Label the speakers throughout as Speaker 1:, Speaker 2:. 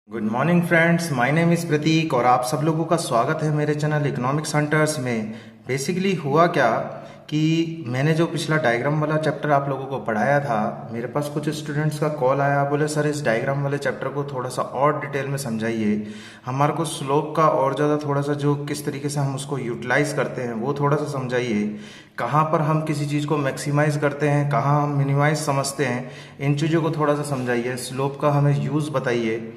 Speaker 1: Good morning friends, my name is Pratik और आप सब लोगों का स्वागत है मेरे चैनल इकोनॉमिक्स हंटर्स में। बेसिकली हुआ क्या कि मैंने जो पिछला डायग्राम वाला चैप्टर आप लोगों को पढ़ाया था, मेरे पास कुछ स्टूडेंट्स का कॉल आया, बोले सर इस डायग्राम वाले चैप्टर को थोड़ा सा और डिटेल में समझाइए, हमारे को स्लोप का और ज़्यादा थोड़ा सा जो किस तरीके से हम उसको यूटिलाइज करते हैं वो थोड़ा सा समझाइए। कहाँ पर हम किसी चीज़ को मैक्सिमाइज करते हैं, कहाँ हम मिनिमाइज समझते हैं, इन चीज़ों को थोड़ा सा समझाइए। स्लोप का हमें यूज़ बताइए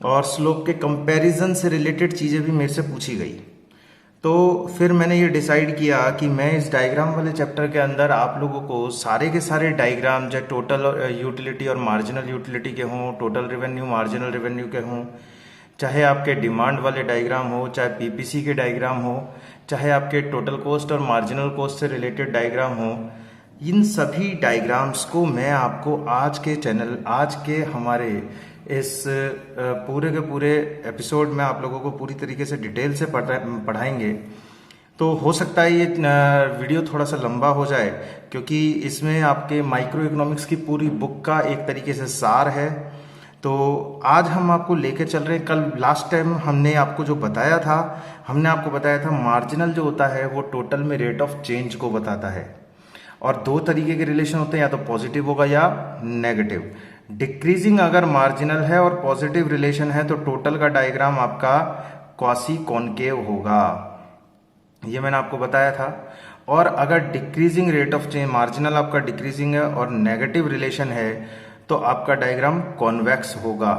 Speaker 1: और स्लोप के कंपैरिजन से रिलेटेड चीज़ें भी मेरे से पूछी गई। तो फिर मैंने ये डिसाइड किया कि मैं इस डायग्राम वाले चैप्टर के अंदर आप लोगों को सारे के सारे डायग्राम, चाहे टोटल यूटिलिटी और मार्जिनल यूटिलिटी के हों, टोटल रेवेन्यू मार्जिनल रेवेन्यू के हों, चाहे आपके डिमांड वाले डायग्राम हो, चाहे पीपीसी के डायग्राम हो, चाहे आपके टोटल कॉस्ट और मार्जिनल कॉस्ट से रिलेटेड डायग्राम हो, इन सभी डायग्राम्स को मैं आपको आज के हमारे इस पूरे के पूरे एपिसोड में आप लोगों को पूरी तरीके से डिटेल से पढ़ाएंगे। तो हो सकता है ये वीडियो थोड़ा सा लंबा हो जाए, क्योंकि इसमें आपके माइक्रो इकोनॉमिक्स की पूरी बुक का एक तरीके से सार है। तो आज हम आपको लेके चल रहे हैं, कल लास्ट टाइम हमने आपको जो बताया था, हमने आपको बताया था मार्जिनल जो होता है वो टोटल में रेट ऑफ चेंज को बताता है। और दो तरीके के रिलेशन होते हैं, या तो पॉजिटिव होगा या नेगेटिव। डिक्रीजिंग अगर मार्जिनल है और पॉजिटिव रिलेशन है तो टोटल का डायग्राम आपका क्वासी कॉनकेव होगा, ये मैंने आपको बताया था। और अगर decreasing rate of change, marginal आपका डिक्रीजिंग है और नेगेटिव रिलेशन है तो आपका डायग्राम कॉन्वेक्स होगा,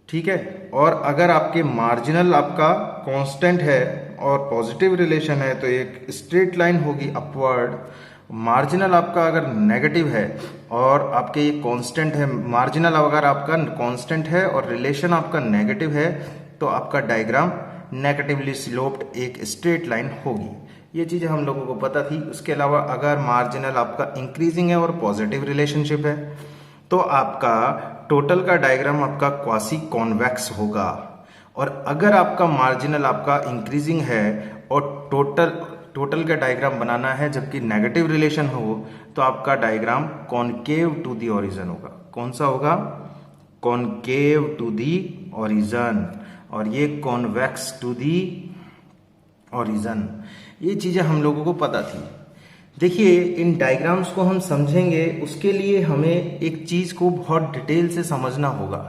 Speaker 1: ठीक है। और अगर आपके मार्जिनल आपका कांस्टेंट है और पॉजिटिव रिलेशन है तो एक स्ट्रेट लाइन होगी अपवर्ड। मार्जिनल आपका अगर नेगेटिव है और आपके ये कांस्टेंट है, मार्जिनल अगर आपका कांस्टेंट है और रिलेशन आपका नेगेटिव है तो आपका डायग्राम नेगेटिवली स्लोप्ड एक स्ट्रेट लाइन होगी। ये चीज़ें हम लोगों को पता थी। उसके अलावा अगर मार्जिनल आपका इंक्रीजिंग है और पॉजिटिव रिलेशनशिप है तो आपका टोटल का डायग्राम आपका क्वासी कॉन्वेक्स होगा। और अगर आपका मार्जिनल आपका इंक्रीजिंग है और टोटल का डायग्राम बनाना है जबकि नेगेटिव रिलेशन हो तो आपका diagram concave to the origin होगा। कौन सा होगा? कॉनकेव टू दी ओरिजिन, और ये कॉन्वेक्स टू दी ओरिजिन। ये चीजें हम लोगों को पता थी। देखिए, इन डायग्राम्स को हम समझेंगे उसके लिए हमें एक चीज को बहुत डिटेल से समझना होगा।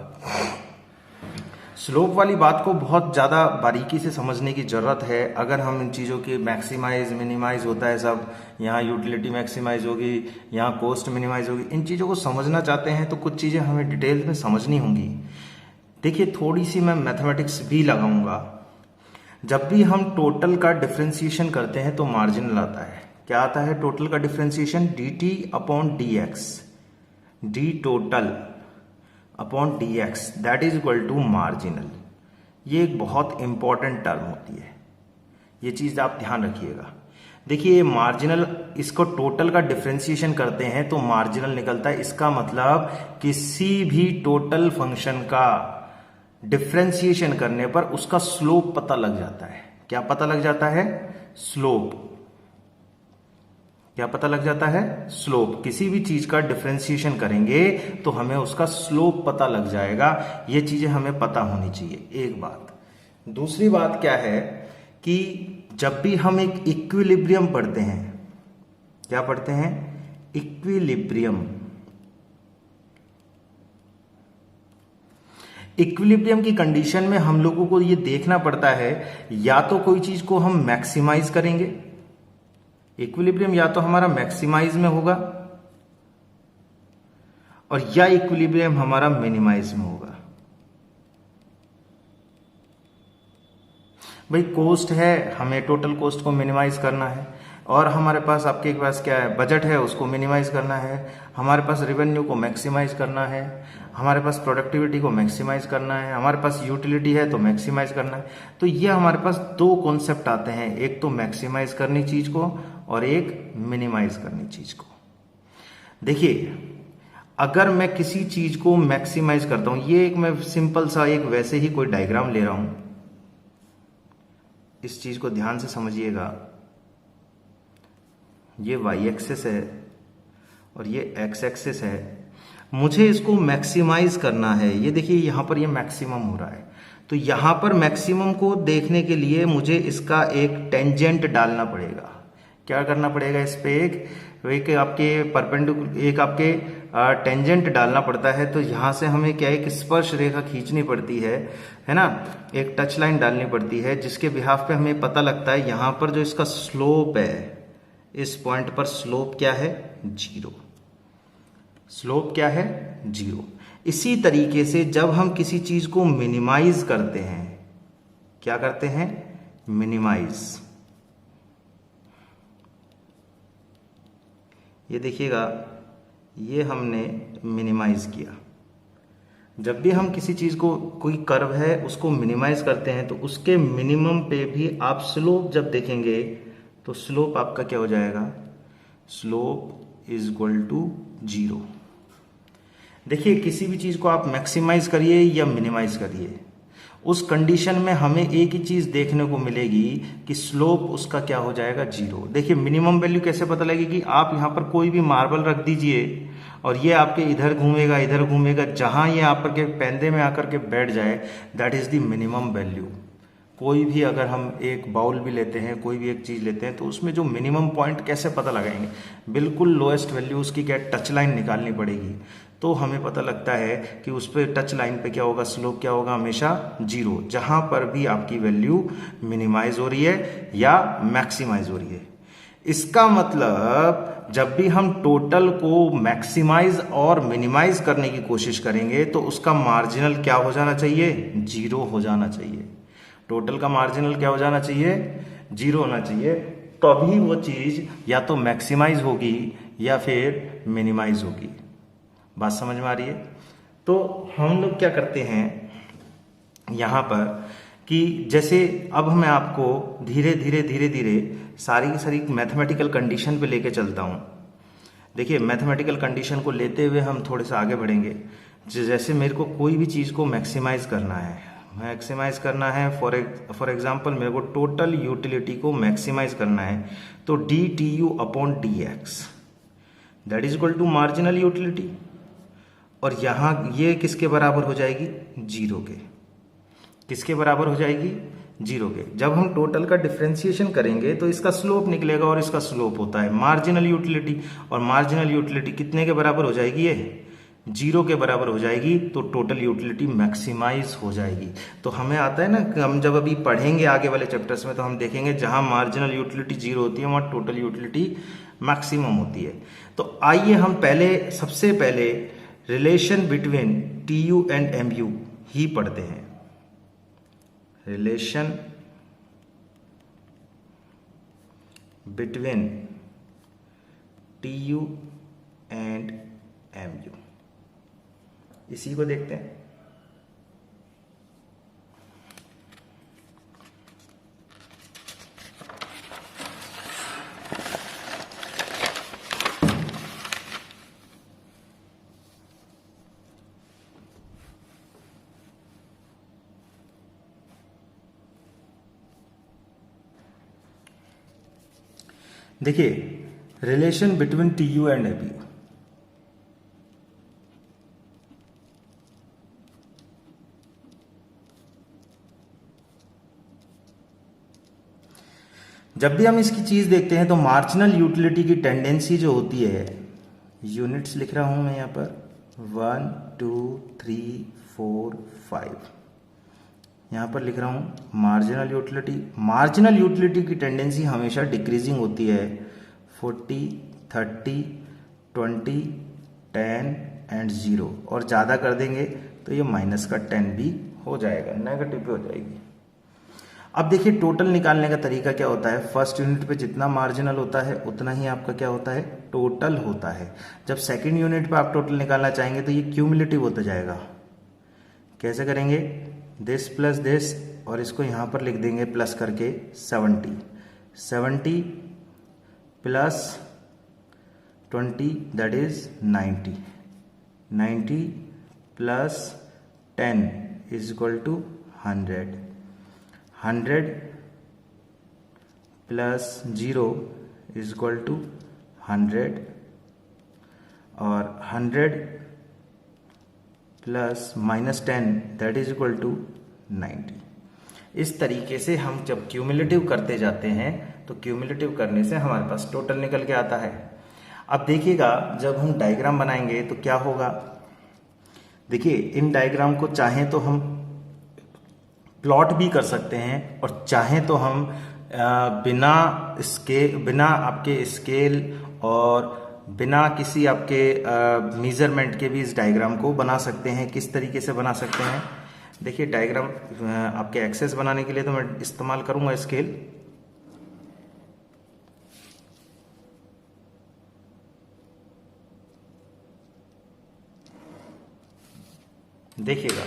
Speaker 1: स्लोप वाली बात को बहुत ज़्यादा बारीकी से समझने की ज़रूरत है। अगर हम इन चीज़ों के मैक्सिमाइज मिनिमाइज होता है सब, यहाँ यूटिलिटी मैक्सिमाइज होगी, यहाँ कॉस्ट मिनिमाइज होगी, इन चीज़ों को समझना चाहते हैं तो कुछ चीज़ें हमें डिटेल में समझनी होंगी। देखिए, थोड़ी सी मैं मैथमेटिक्स भी लगाऊंगा। जब भी हम टोटल का डिफ्रेंसिएशन करते हैं तो मार्जिनल आता है। क्या आता है टोटल का differentiation? D t upon d x, d total upon d x that is equal to marginal. ये एक बहुत इंपॉर्टेंट टर्म होती है, ये चीज आप ध्यान रखिएगा। देखिए, ये मार्जिनल, इसको टोटल का डिफ्रेंसिएशन करते हैं तो मार्जिनल निकलता है। इसका मतलब किसी भी टोटल फंक्शन का डिफ्रेंसिएशन करने पर उसका स्लोप पता लग जाता है। क्या पता लग जाता है? स्लोप। क्या पता लग जाता है? स्लोप। किसी भी चीज का डिफरेंशिएशन करेंगे तो हमें उसका स्लोप पता लग जाएगा। ये चीजें हमें पता होनी चाहिए, एक बात। दूसरी बात क्या है कि जब भी हम एक इक्विलिब्रियम पढ़ते हैं, क्या पढ़ते हैं? इक्विलिब्रियम। इक्विलिब्रियम की कंडीशन में हम लोगों को ये देखना पड़ता है, या तो कोई चीज को हम मैक्सिमाइज करेंगे, इक्विलिब्रियम या तो हमारा मैक्सिमाइज में होगा और या इक्विलिब्रियम हमारा मिनिमाइज में होगा। भाई, कॉस्ट है, हमें टोटल कॉस्ट को मिनिमाइज करना है, और हमारे पास आपके पास क्या है? बजट है, उसको मिनिमाइज करना है। हमारे पास रेवेन्यू को मैक्सिमाइज करना है, हमारे पास प्रोडक्टिविटी को मैक्सिमाइज करना है, हमारे पास यूटिलिटी है तो मैक्सिमाइज करना है। तो ये हमारे पास दो कॉन्सेप्ट आते हैं, एक तो मैक्सिमाइज करनी चीज को और एक मिनिमाइज करनी चीज को। देखिए, अगर मैं किसी चीज को मैक्सिमाइज करता हूं, ये एक मैं सिंपल सा एक वैसे ही कोई डायग्राम ले रहा हूं, इस चीज को ध्यान से समझिएगा। ये वाई एक्सिस है और ये एक्स एक्सिस है। मुझे इसको मैक्सिमाइज करना है। ये देखिए यहाँ पर ये मैक्सिमम हो रहा है, तो यहाँ पर मैक्सिमम को देखने के लिए मुझे इसका एक टेंजेंट डालना पड़ेगा। क्या करना पड़ेगा? इस पे एक आपके परपेंडिकुलर एक आपके टेंजेंट डालना पड़ता है। तो यहाँ से हमें क्या एक स्पर्श रेखा खींचनी पड़ती है ना, एक टच लाइन डालनी पड़ती है, जिसके बिहाफ पे हमें पता लगता है यहाँ पर जो इसका स्लोप है, इस पॉइंट पर स्लोप क्या है? 0। स्लोप क्या है? 0। इसी तरीके से जब हम किसी चीज को मिनिमाइज करते हैं, क्या करते हैं? मिनिमाइज। ये देखिएगा, ये हमने मिनिमाइज किया। जब भी हम किसी चीज को, कोई कर्व है उसको मिनिमाइज करते हैं, तो उसके मिनिमम पे भी आप स्लोप जब देखेंगे तो स्लोप आपका क्या हो जाएगा? Slope is equal to 0। देखिए, किसी भी चीज को आप मैक्सिमाइज करिए या मिनिमाइज करिए, उस कंडीशन में हमें एक ही चीज देखने को मिलेगी कि स्लोप उसका क्या हो जाएगा? 0। देखिए, मिनिमम वैल्यू कैसे पता लगेगी? आप यहां पर कोई भी मार्बल रख दीजिए और ये आपके इधर घूमेगा, इधर घूमेगा, जहां ये आप के पेंदे में आकर के बैठ जाए, that is the minimum value. कोई भी अगर हम एक बाउल भी लेते हैं, कोई भी एक चीज लेते हैं, तो उसमें जो मिनिमम पॉइंट कैसे पता लगाएंगे? बिल्कुल लोएस्ट वैल्यू उसकी क्या टच लाइन निकालनी पड़ेगी। तो हमें पता लगता है कि उस पर टच लाइन पे क्या होगा? स्लोप क्या होगा? हमेशा 0, जहां पर भी आपकी वैल्यू मिनिमाइज हो रही है या मैक्सिमाइज हो रही है। इसका मतलब जब भी हम टोटल को मैक्सिमाइज और मिनिमाइज करने की कोशिश करेंगे तो उसका मार्जिनल क्या हो जाना चाहिए? 0 हो जाना चाहिए। टोटल का मार्जिनल क्या हो जाना चाहिए? 0 होना चाहिए। तभी वो चीज या तो मैक्सिमाइज होगी या फिर मिनिमाइज होगी। बात समझ में आ रही है? तो हम लोग क्या करते हैं यहां पर कि जैसे अब मैं आपको धीरे धीरे धीरे धीरे सारी की सारी मैथमेटिकल कंडीशन पे लेके चलता हूं। देखिए, मैथमेटिकल कंडीशन को लेते हुए हम थोड़े से आगे बढ़ेंगे। जैसे मेरे को कोई भी चीज को मैक्सिमाइज करना है, फॉर एग्जाम्पल मेरे को टोटल यूटिलिटी को मैक्सिमाइज करना है, तो d t u upon d x that is equal to marginal utility. और यहां ये किसके बराबर हो जाएगी? 0 के। किसके बराबर हो जाएगी? 0 के। जब हम टोटल का डिफरेंशिएशन करेंगे तो इसका स्लोप निकलेगा, और इसका स्लोप होता है मार्जिनल यूटिलिटी। और मार्जिनल यूटिलिटी कितने के बराबर हो जाएगी? ये 0 के बराबर हो जाएगी, तो टोटल यूटिलिटी मैक्सिमाइज हो जाएगी। तो हमें आता है ना कि हम जब अभी पढ़ेंगे आगे वाले चैप्टर्स में, तो हम देखेंगे जहां मार्जिनल यूटिलिटी 0 होती है वहां टोटल यूटिलिटी मैक्सिमम होती है। तो आइए हम सबसे पहले relation between T U and M U ही पढ़ते हैं। Relation between T U and M U, इसी को देखते हैं। देखिए, relation between T U and M U, जब भी हम इसकी चीज देखते हैं तो मार्जिनल यूटिलिटी की टेंडेंसी जो होती है, यूनिट्स लिख रहा हूं मैं यहां पर 1 2 3 4 5, यहां पर लिख रहा हूं मार्जिनल यूटिलिटी की टेंडेंसी हमेशा डिक्रीजिंग होती है। 40 30 20 10 एंड 0, और ज्यादा कर देंगे तो ये माइनस का 10 भी हो जाएगा, नेगेटिव भी हो जाएगी। अब देखिए, टोटल निकालने का तरीका क्या होता है? फर्स्ट यूनिट पे जितना मार्जिनल होता है उतना ही आपका क्या होता है? टोटल होता है। जब सेकंड यूनिट पे आप टोटल निकालना चाहेंगे तो ये क्यूमुलेटिव होता जाएगा। कैसे करेंगे? दिस प्लस दिस, और इसको यहां पर लिख देंगे प्लस करके 70 plus 20 that is 90 plus 10 is equal to 100 plus 0 is equal to 100, और 100 plus -10 that is equal to 90। इस तरीके से हम जब क्यूमुलेटिव करते जाते हैं तो क्यूमुलेटिव करने से हमारे पास टोटल निकल के आता है। अब देखिएगा जब हम डायग्राम बनाएंगे तो क्या होगा। देखिए इन डायग्राम को चाहें तो हम प्लॉट भी कर सकते हैं और चाहें तो हम बिना आपके स्केल और बिना किसी आपके मेजरमेंट के भी इस डायग्राम को बना सकते हैं। किस तरीके से बना सकते हैं, देखिए डायग्राम आपके एक्सेस बनाने के लिए तो मैं इस्तेमाल करूंगा स्केल। देखिएगा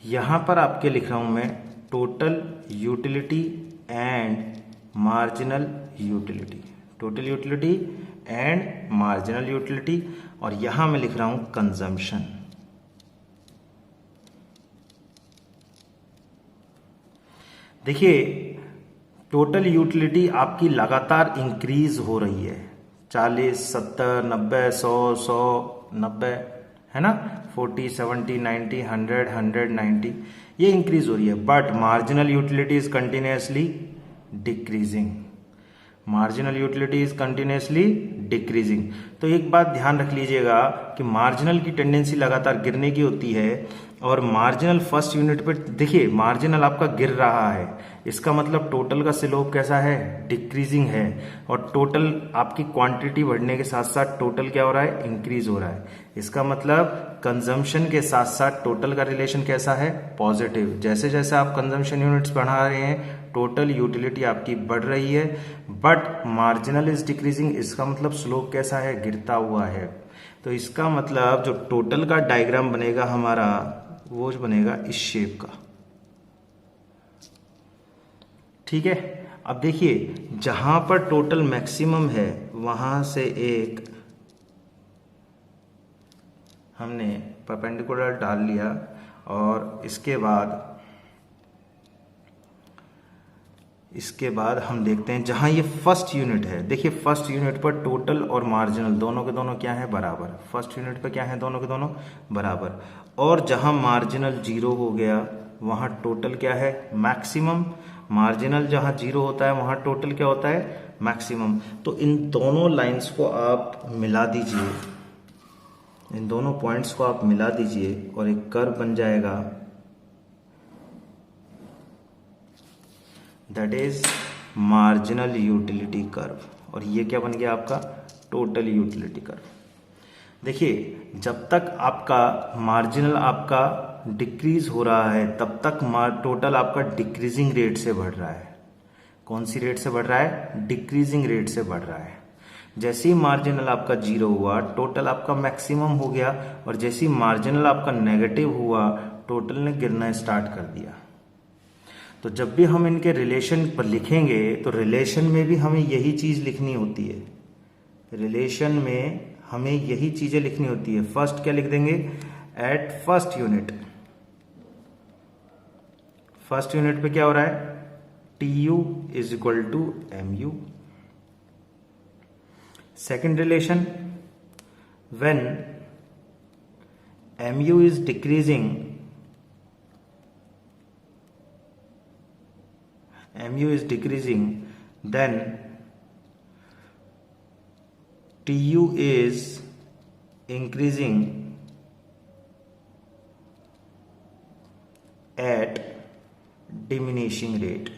Speaker 1: यहां पर आपके लिख रहा हूं मैं total utility and marginal utility, total utility and marginal utility, और यहां मैं लिख रहा हूं कंजम्पशन। देखिए टोटल यूटिलिटी आपकी लगातार इंक्रीज हो रही है, 40, 70, 90, 100, 100, 90, है ना, 40, 70, 90, 100, 100, 90, ये इंक्रीज हो रही है। But marginal utility is continuously decreasing, marginal utility is continuously decreasing. तो एक बात ध्यान रख लीजिएगा कि मार्जिनल की टेंडेंसी लगातार गिरने की होती है और मार्जिनल फर्स्ट यूनिट पे देखिए मार्जिनल आपका गिर रहा है, इसका मतलब टोटल का स्लोप कैसा है, डिक्रीजिंग है। और टोटल आपकी क्वांटिटी बढ़ने के साथ साथ टोटल क्या हो रहा है, इंक्रीज हो रहा है। इसका मतलब कंजम्पशन के साथ साथ टोटल का रिलेशन कैसा है, पॉजिटिव। जैसे जैसे आप कंजम्पशन यूनिट्स बढ़ा रहे हैं टोटल यूटिलिटी आपकी बढ़ रही है, बट मार्जिनल इज डिक्रीजिंग, इसका मतलब स्लोप कैसा है, गिरता हुआ है। तो इसका मतलब जो टोटल का डायग्राम बनेगा हमारा वो बनेगा इस शेप का, ठीक है। अब देखिए जहां पर टोटल मैक्सिमम है वहां से एक हमने परपेंडिकुलर डाल लिया और इसके बाद हम देखते हैं जहां ये फर्स्ट यूनिट है। देखिए फर्स्ट यूनिट पर टोटल और मार्जिनल दोनों के दोनों क्या है, बराबर। फर्स्ट यूनिट पर क्या है, दोनों के दोनों बराबर। और जहां मार्जिनल 0 हो गया वहां टोटल क्या है, मैक्सिमम। मार्जिनल जहां 0 होता है वहां टोटल क्या होता है, मैक्सिमम। तो इन दोनों लाइंस को आप मिला दीजिए, इन दोनों पॉइंट्स को आप मिला दीजिए और एक कर्व बन जाएगा, that is marginal utility curve. और ये क्या बन गया आपका, टोटल यूटिलिटी कर्व। देखिए जब तक आपका मार्जिनल आपका डिक्रीज हो रहा है तब तक टोटल आपका डिक्रीजिंग रेट से बढ़ रहा है। कौन सी रेट से बढ़ रहा है, डिक्रीजिंग रेट से बढ़ रहा है। जैसे ही मार्जिनल आपका 0 हुआ टोटल आपका मैक्सिमम हो गया, और जैसे ही मार्जिनल आपका नेगेटिव हुआ टोटल ने गिरना स्टार्ट कर दिया। तो जब भी हम इनके रिलेशन पर लिखेंगे तो रिलेशन में भी हमें यही चीज लिखनी होती है, रिलेशन में हमें यही चीजें लिखनी होती है। फर्स्ट क्या लिख देंगे, at first unit, first unit पे क्या हो रहा है, TU is equal to MU। Second relation, when MU is decreasing, MU is decreasing, then TU is increasing at diminishing rate।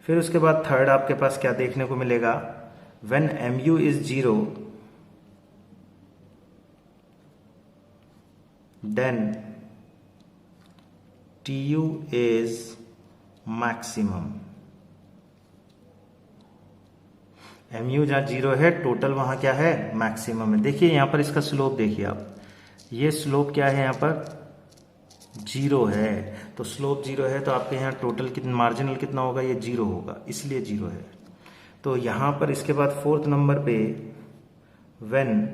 Speaker 1: फिर उसके बाद थर्ड आपके पास क्या देखने को मिलेगा, when MU is 0 then TU is maximum। MU जहां 0 है टोटल वहां क्या है, मैक्सिमम है। देखिए यहां पर इसका स्लोप देखिए आप, ये स्लोप क्या है, यहां पर 0 है। तो स्लोप 0 है तो आपके यहाँ टोटल कितना, मार्जिनल कितना होगा, ये 0 होगा, इसलिए 0 है। तो यहां पर इसके बाद फोर्थ नंबर पे when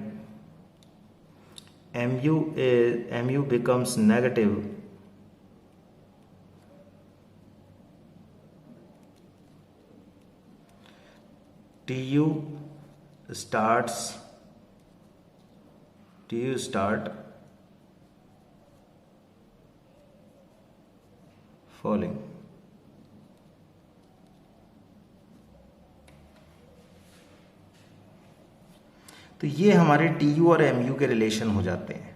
Speaker 1: MU becomes negative TU start falling. तो ये हमारे TU और MU के रिलेशन हो जाते हैं।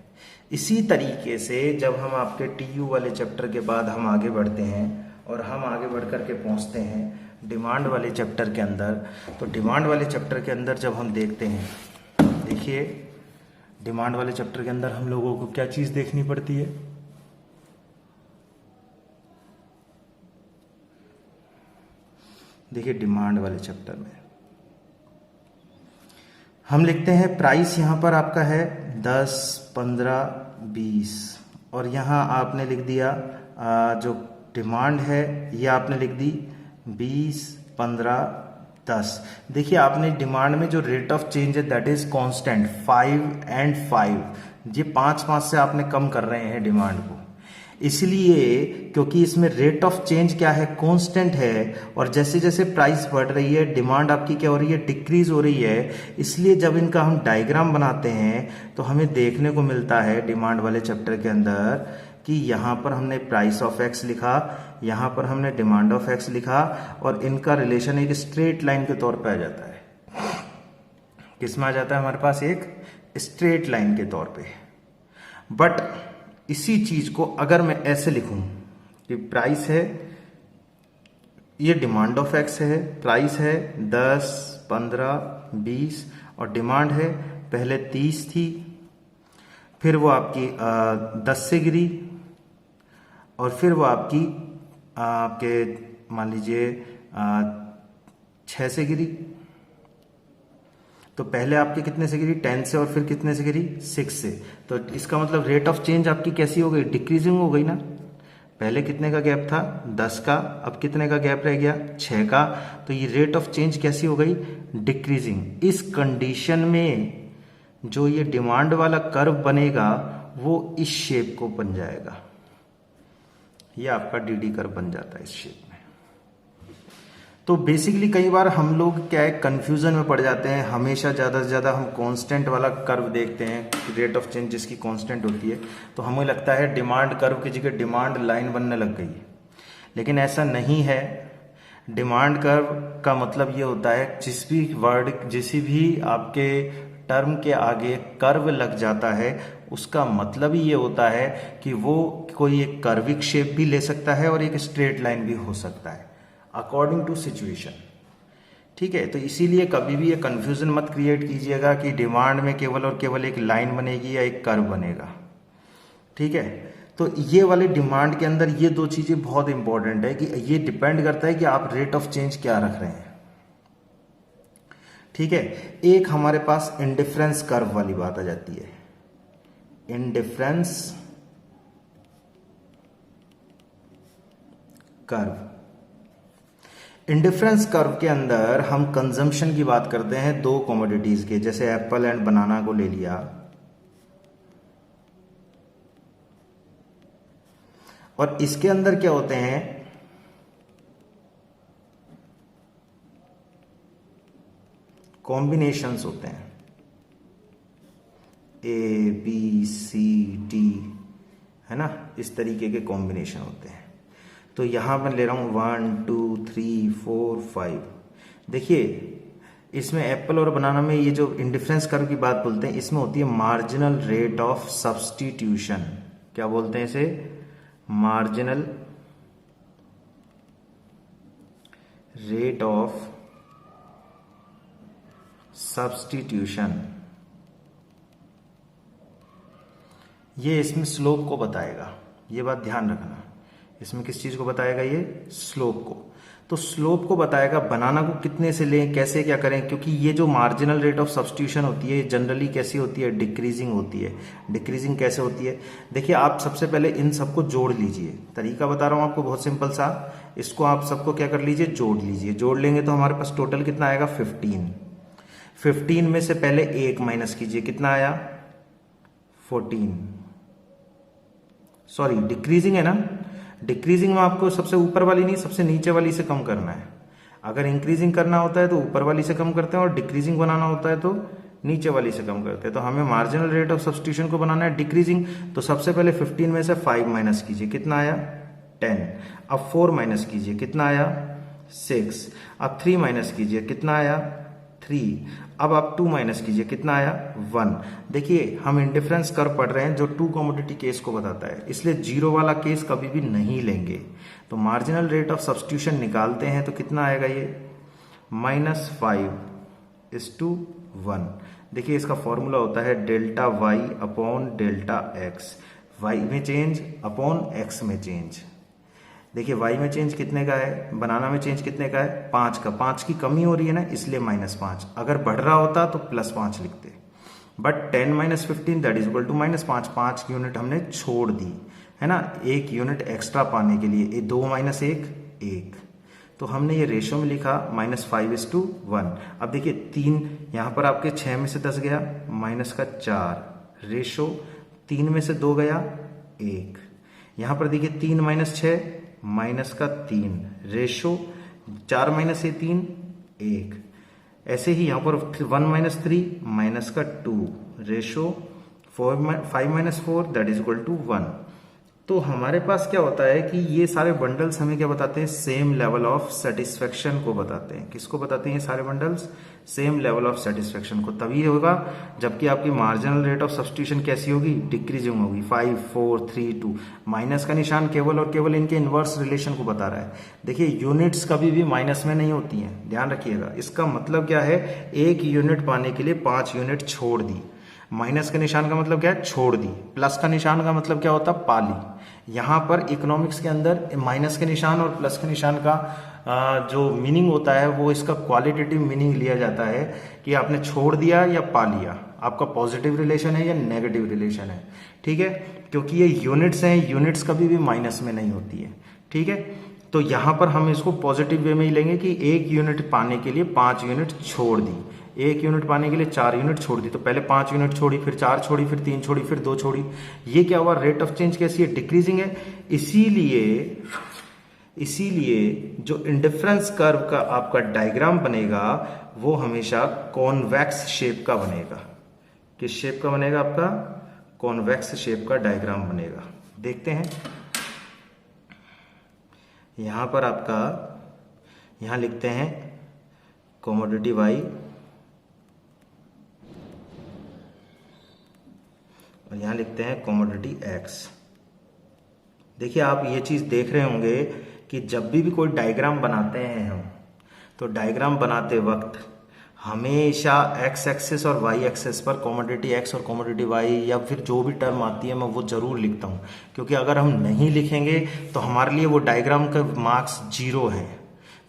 Speaker 1: इसी तरीके से जब हम आपके TU वाले चैप्टर के बाद हम आगे बढ़ते हैं और हम आगे बढ़ कर के पहुंचते हैं डिमांड वाले चैप्टर के अंदर, तो डिमांड वाले चैप्टर के अंदर जब हम देखते हैं, देखिए डिमांड वाले चैप्टर के अंदर हम लोगों को क्या चीज देखनी पड़ती है, देखिए डिमांड वाले चैप्टर में हम लिखते हैं प्राइस यहां पर आपका है 10, 15, 20 और यहां आपने लिख दिया जो डिमांड है ये आपने लिख दी 20, 15, 10। देखिए आपने डिमांड में जो रेट ऑफ चेंज है दैट इज कांस्टेंट 5 एंड 5, ये 5 से आपने कम कर रहे हैं डिमांड को, इसलिए क्योंकि इसमें रेट ऑफ चेंज क्या है, कांस्टेंट है, और जैसे जैसे प्राइस बढ़ रही है डिमांड आपकी क्या हो रही है, डिक्रीज हो रही है। इसलिए जब इनका हम डायग्राम बनाते हैं तो हमें देखने को मिलता है डिमांड वाले चैप्टर के अंदर कि यहाँ पर हमने प्राइस ऑफ एक्स लिखा, यहाँ पर हमने डिमांड ऑफ एक्स लिखा और इनका रिलेशन एक स्ट्रेट लाइन के तौर पर आ जाता है। किसमें आ जाता है हमारे पास, एक स्ट्रेट लाइन के तौर पे। बट इसी चीज को अगर मैं ऐसे लिखूं कि प्राइस है, ये डिमांड ऑफ एक्स है, प्राइस है 10, 15, 20 और डिमांड है पहले 30 थी, फिर वो आपकी 10 से गिरी और फिर वो आपकी आपके मान लीजिए 6 से गिरी। तो पहले आपकी कितने से गिरी, 10 से, और फिर कितने से गिरी, 6 से। तो इसका मतलब रेट ऑफ चेंज आपकी कैसी हो गई, डिक्रीजिंग हो गई ना। पहले कितने का गैप था, 10 का, अब कितने का गैप रह गया, 6 का। तो ये रेट ऑफ चेंज कैसी हो गई, डिक्रीजिंग। इस कंडीशन में जो ये डिमांड वाला कर्व बनेगा वो इस शेप को बन जाएगा, ये आपका डीडी कर्व बन जाता है इस शेप में। तो बेसिकली कई बार हम लोग क्या है कंफ्यूजन में पड़ जाते हैं, हमेशा ज़्यादा से ज़्यादा हम कांस्टेंट वाला कर्व देखते हैं, रेट ऑफ चेंज जिसकी कांस्टेंट होती है, तो हमें लगता है डिमांड कर्व की जगह डिमांड लाइन बनने लग गई है, लेकिन ऐसा नहीं है। डिमांड कर्व का मतलब ये होता है जिस भी आपके टर्म के आगे कर्व लग जाता है उसका मतलब ही ये होता है कि वो कोई एक कर्विक शेप भी ले सकता है और एक स्ट्रेट लाइन भी हो सकता है अकॉर्डिंग टू सिचुएशन। ठीक है, तो इसीलिए कभी भी ये कंफ्यूजन मत क्रिएट कीजिएगा कि डिमांड में केवल और केवल एक लाइन बनेगी या एक कर्व बनेगा। ठीक है, तो ये वाले डिमांड के अंदर ये दो चीजें बहुत इंपॉर्टेंट है कि ये डिपेंड करता है कि आप रेट ऑफ चेंज क्या रख रहे हैं। ठीक है, एक हमारे पास इंडिफरेंस कर्व वाली बात आ जाती है, इंडिफरेंस कर्व। इंडिफरेंस कर्व के अंदर हम कंजम्पशन की बात करते हैं दो कमोडिटीज के, जैसे एप्पल एंड बनाना को ले लिया, और इसके अंदर क्या होते हैं, कॉम्बिनेशंस होते हैं, ए बी सी डी, है ना, इस तरीके के कॉम्बिनेशन होते हैं। तो यहां पर ले रहा हूं 1 2 3 4 5। देखिए इसमें एप्पल और बनाना में ये जो इंडिफरेंस कर्व की बात बोलते हैं, इसमें होती है मार्जिनल रेट ऑफ सब्स्टिट्यूशन। क्या बोलते हैं इसे, मार्जिनल रेट ऑफ सब्स्टिट्यूशन। ये इसमें स्लोप को बताएगा, ये बात ध्यान रखना। इसमें किस चीज को बताएगा, ये स्लोप को। तो स्लोप को बताएगा बनाना को कितने से लें, कैसे क्या करें, क्योंकि ये जो मार्जिनल रेट ऑफ सब्स्टिट्यूशन होती है जनरली कैसी होती है, डिक्रीजिंग होती है। डिक्रीजिंग कैसे होती है, देखिए आप सबसे पहले इन सबको जोड़ लीजिए। तरीका बता रहा हूं आपको बहुत सिंपल सा, इसको आप सबको क्या कर लीजिए, जोड़ लीजिए। जोड़ लेंगे तो हमारे पास टोटल कितना आएगा, 15। 15 में से पहले 1 माइनस कीजिए, कितना आया, 14। सॉरी डिक्रीजिंग है ना, डिक्रीजिंग में आपको सबसे ऊपर वाली नहीं सबसे नीचे वाली से कम करना है। अगर इंक्रीजिंग करना होता है तो ऊपर वाली से कम करते हैं, और डिक्रीजिंग बनाना होता है तो नीचे वाली से कम करते हैं। तो हमें मार्जिनल रेट ऑफ सब्स्टिट्यूशन को बनाना है डिक्रीजिंग। तो सबसे पहले 15 में से 5 माइनस कीजिए, कितना आया 10। अब 4 माइनस कीजिए, कितना आया 6। अब 3 माइनस कीजिए, कितना आया 3। अब आप 2 माइनस कीजिए, कितना आया 1। देखिए हम इंडिफरेंस कर्व पढ़ रहे हैं जो 2 कमोडिटी केस को बताता है, इसलिए जीरो वाला केस कभी भी नहीं लेंगे। तो मार्जिनल रेट ऑफ सब्स्टिट्यूशन निकालते हैं तो कितना आएगा ये -5:1। देखिए इसका फॉर्मूला होता है delta y upon delta x, y में चेंज अपॉन एक्स में चेंज। देखिए वाई में चेंज कितने का है, बनाना में चेंज कितने का है 5 का, 5 की कमी हो रही है ना इसलिए -5। अगर बढ़ रहा होता तो +5 लिखते, but 10 - 15 that is equal to -5। 5 यूनिट हमने छोड़ दी है ना, 1 यूनिट एक्स्ट्रा पाने के लिए। 2 - 1 1, तो हमने ये रेशो में लिखा -5:1। अब देखिए 3 यहाँ पर आपके 6 में से 10 गया, -4 रेशो, 3 में से 2 गया 1। यहाँ पर देखिए 3 - 6 -3 रेशो, 4 - 3 1। ऐसे ही यहाँ पर 1 - 3 -2 ratio, 5 - 4 that is equal to 1। तो हमारे पास क्या होता है कि ये सारे बंडल्स हमें क्या बताते हैं, सेम लेवल ऑफ सेटिस्फेक्शन को बताते हैं। किसको बताते हैं ये सारे bundles, same level of satisfaction को। तभी होगा जबकि आपकी मार्जिनल रेट ऑफ सब्स्टिट्यूशन कैसी होगी, डिक्रीजिंग होगी। 5 4 3 2, माइनस का निशान केवल और केवल इनके इनवर्स रिलेशन को बता रहा है। देखिए यूनिट्स कभी भी माइनस में नहीं होती हैं, ध्यान रखिएगा। इसका मतलब क्या है, 1 यूनिट पाने के लिए 5 यूनिट छोड़ दी। माइनस के निशान का मतलब क्या है, छोड़ दी। प्लस का निशान का मतलब क्या होता है, पाली। यहाँ पर इकोनॉमिक्स के अंदर माइनस के निशान और प्लस के निशान का जो मीनिंग होता है वो इसका क्वालिटेटिव मीनिंग लिया जाता है कि आपने छोड़ दिया या पा लिया, आपका पॉजिटिव रिलेशन है या नेगेटिव रिलेशन है। ठीक है, क्योंकि ये यूनिट्स हैं, यूनिट्स कभी भी माइनस में नहीं होती है। ठीक है, तो यहाँ पर हम इसको पॉजिटिव वे में ही लेंगे कि 1 यूनिट पाने के लिए 5 यूनिट छोड़ दी, 1 यूनिट पाने के लिए 4 यूनिट छोड़ दी। तो पहले 5 यूनिट छोड़ी, फिर 4 छोड़ी, फिर 3 छोड़ी, फिर 2 छोड़ी। ये क्या हुआ, रेट ऑफ चेंज कैसी है, डिक्रीजिंग है। इसीलिए जो इंडिफरेंस कर्व का आपका डायग्राम बनेगा वो हमेशा कॉन्वेक्स शेप का बनेगा। किस शेप का बनेगा, आपका कॉन्वेक्स शेप का डायग्राम बनेगा। देखते हैं यहां पर आपका, यहां लिखते हैं कमोडिटी वाई और यहां लिखते हैं कमोडिटी एक्स। देखिए आप ये चीज देख रहे होंगे कि जब भी कोई डायग्राम बनाते हैं हम, तो डायग्राम बनाते वक्त हमेशा एक्स एक्सेस और वाई एक्सेस पर कमोडिटी एक्स और कमोडिटी वाई या फिर जो भी टर्म आती है मैं वो जरूर लिखता हूँ, क्योंकि अगर हम नहीं लिखेंगे तो हमारे लिए वो डायग्राम का मार्क्स 0 है।